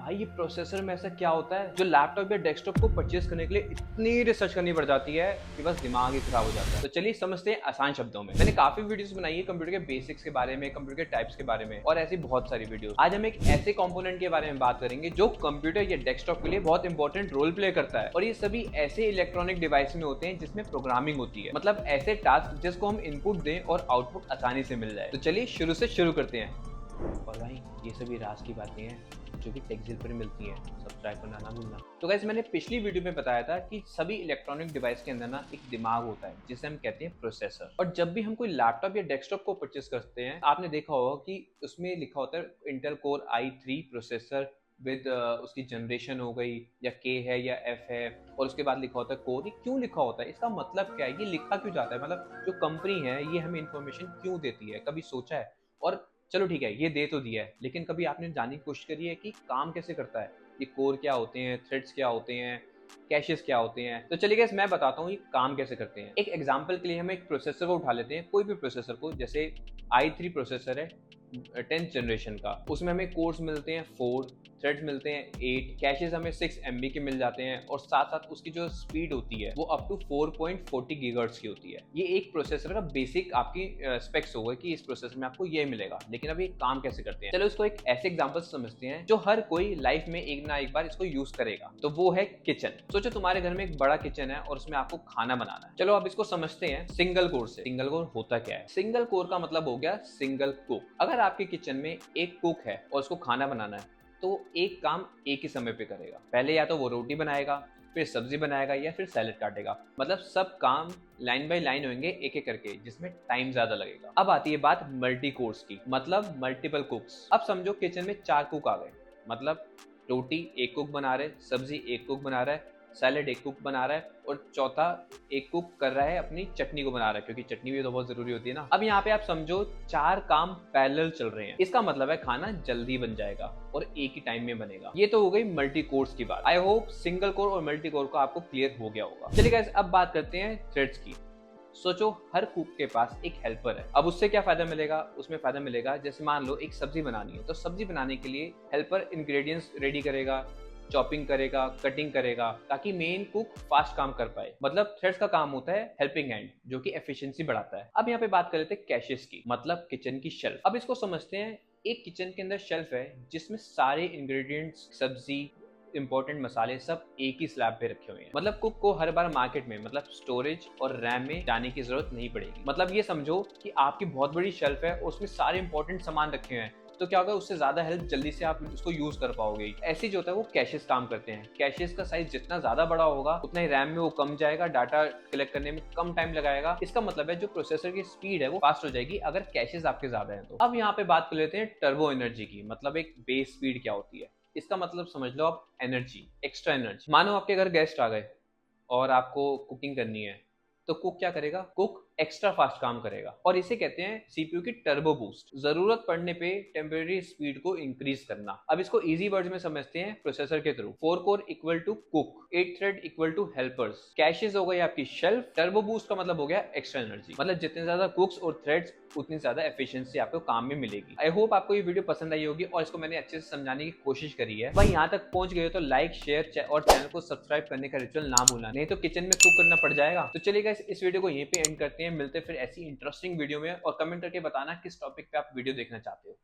भाई ये प्रोसेसर में ऐसा क्या होता है जो लैपटॉप या डेस्कटॉप को परचेज करने के लिए इतनी रिसर्च करनी पड़ जाती है कि बस दिमाग ही खराब हो जाता है। तो चलिए समझते हैं आसान शब्दों में। मैंने काफी वीडियोस बनाई है कंप्यूटर के बेसिक्स के बारे में, कंप्यूटर के टाइप्स के बारे में और ऐसी बहुत सारी वीडियोस। आज हम एक ऐसे कंपोनेंट के बारे में बात करेंगे जो कंप्यूटर या डेस्कटॉप के लिए बहुत इंपॉर्टेंट रोल प्ले करता है। और ये सभी ऐसे इलेक्ट्रॉनिक डिवाइस में होते हैं जिसमें प्रोग्रामिंग होती है, मतलब ऐसे टास्क जिसको हम इनपुट दें और आउटपुट आसानी से मिल जाए। तो चलिए शुरू से शुरू करते हैं। और भाई ये सभी राज की बातें हैं जो कि टेक्जिल पर मिलती हैं, सब्सक्राइब करना ना भूलना। तो गाइस मैंने पिछली वीडियो में बताया था कि सभी इलेक्ट्रॉनिक डिवाइस के अंदर ना एक दिमाग होता है जिसे हम कहते हैं प्रोसेसर। और जब भी हम कोई लैपटॉप या डेस्कटॉप को परचेस करते हैं, आपने देखा होगा कि उसमें लिखा होता है Intel core i3 processor with उसकी जनरेशन हो गई, या के है या एफ है, और उसके बाद लिखा होता है कोर। ये क्यों लिखा होता है, इसका मतलब क्या है, ये लिखा क्यों जाता है, मतलब जो कंपनी है ये हमें इन्फॉर्मेशन क्यों देती है, कभी सोचा है? और चलो ठीक है, ये दे तो दिया है, लेकिन कभी आपने जानने की कोशिश करी है कि काम कैसे करता है? ये कोर क्या होते हैं, थ्रेड्स क्या होते हैं, कैशेस क्या होते हैं? तो चलिए गाइस मैं बताता हूँ ये काम कैसे करते हैं। एक एग्जांपल के लिए हम एक प्रोसेसर को उठा लेते हैं, कोई भी प्रोसेसर को। जैसे i3 प्रोसेसर है 10th जनरेशन का, उसमें हमें कोर्स मिलते हैं 4, थ्रेड्स मिलते हैं 8, कैशेस हमें 6 MB के मिल जाते हैं, और साथ साथ उसकी जो स्पीड होती है वो अप टू 4.40 गीगाहर्ट्ज की होती है। ये एक प्रोसेसर का बेसिक आपकी स्पेक्स होगा कि इस प्रोसेसर में आपको ये मिलेगा। लेकिन अब ये काम कैसे करते हैं, चलो इसको एक ऐसे एग्जांपल से समझते हैं जो हर कोई लाइफ में एक ना एक बार इसको यूज करेगा। तो वो है किचन। सोचो तुम्हारे घर में एक बड़ा किचन है और उसमें आपको खाना बनाना है। चलो अब इसको समझते हैं सिंगल कोर से। सिंगल कोर होता क्या है? सिंगल कोर का मतलब हो गया सिंगल कुक। अगर आपके किचन में एक कुक है और उसको खाना बनाना है तो एक काम एक ही समय पे करेगा। पहले या तो वो रोटी बनाएगा, फिर सब्जी बनाएगा, या फिर सैलेड काटेगा। मतलब सब काम लाइन बाय लाइन होंगे एक एक करके, जिसमें टाइम ज्यादा लगेगा। अब आती है बात मल्टी कोर्स की, मतलब मल्टीपल कुक्स। अब समझो किचन में 4 कुक आ गए, मतलब रोटी एक कुक बना रहे, सब्जी एक कुक बना रहा है, सैलेड एक कुक बना रहा है, और चौथा एक कुक कर रहा है अपनी चटनी को बना रहा है, क्योंकि चटनी भी तो बहुत जरूरी होती है ना। अब यहाँ पे आप समझो 4 काम पैरेलल चल रहे हैं। इसका मतलब है खाना जल्दी बन जाएगा और एक ही टाइम में बनेगा। ये तो हो गई मल्टी कोर्स की बात। आई होप सिंगल कोर और मल्टी कोर को आपको क्लियर हो गया होगा। चलिए गाइस अब बात करते हैं थ्रेड्स की। सोचो हर कुक के पास एक हेल्पर है। अब उससे क्या फायदा मिलेगा? उसमें फायदा मिलेगा, जैसे मान लो एक सब्जी बनानी है, तो सब्जी बनाने के लिए हेल्पर इंग्रेडिएंट्स रेडी करेगा, चॉपिंग करेगा, कटिंग करेगा, ताकि मेन कुक फास्ट काम कर पाए। मतलब थ्रेड्स का काम होता है हेल्पिंग हैंड, जो कि एफिशिएंसी बढ़ाता है। अब यहाँ पे बात कर लेते हैं कैशेस की, मतलब किचन की शेल्फ। अब इसको समझते हैं, एक किचन के अंदर शेल्फ है जिसमें सारे इंग्रेडिएंट्स, सब्जी, इंपॉर्टेंट मसाले सब एक ही स्लैब पे रखे हुए हैं। मतलब कुक को हर बार मार्केट में, मतलब स्टोरेज और रैम में जाने की जरूरत नहीं पड़ेगी। मतलब ये समझो कि आपकी बहुत बड़ी शेल्फ है और उसमें सारे इंपॉर्टेंट सामान रखे हुए हैं, तो क्या होगा, उससे ज्यादा हेल्प जल्दी से आप उसको यूज कर पाओगे। ऐसे जो होता है वो कैशेस काम करते हैं। कैशेस का साइज जितना ज्यादा बड़ा होगा उतना ही रैम में वो कम जाएगा, डाटा कलेक्ट करने में कम टाइम लगाएगा। इसका मतलब है जो प्रोसेसर की स्पीड है वो फास्ट हो जाएगी अगर कैशेस आपके ज्यादा हैं तो। अब यहाँ पे बात कर लेते हैं टर्बो एनर्जी की, मतलब एक बेस स्पीड क्या होती है। इसका मतलब समझ लो आप एनर्जी, एक्स्ट्रा एनर्जी। मानो आपके घर गेस्ट आ गए और आपको कुकिंग करनी है, तो कुक क्या करेगा? कुक एक्स्ट्रा फास्ट काम करेगा, और इसे कहते हैं सीपीयू की टर्बो बूस्ट। जरूरत पड़ने पे टेम्परेरी स्पीड को इंक्रीज करना। अब इसको इजी वर्ड्स में समझते हैं प्रोसेसर के through. 4 core equal to cook, 8 thread equal to helpers, caches हो गई आपकी शेल्फ, टर्बो बूस्ट का मतलब हो गया एक्स्ट्रा एनर्जी। मतलब जितने ज्यादा कुक्स और थ्रेड्स उतनी ज्यादा एफिशिएंसी आपको काम में मिलेगी। आई होप आपको ये वीडियो पसंद आई होगी और इसको मैंने अच्छे से समझाने की कोशिश करी है। भाई यहाँ तक पहुंच गए हो तो लाइक, शेयर और चैनल को सब्सक्राइब करने का रिचुअल ना भूलना, नहीं तो किचन में कुक करना पड़ जाएगा। तो चलिए गाइस इस वीडियो को यहीं पे एंड करते हैं। मिलते हैं फिर ऐसी इंटरेस्टिंग वीडियो में, और कमेंट करके बताना किस टॉपिक पे आप वीडियो देखना चाहते हो।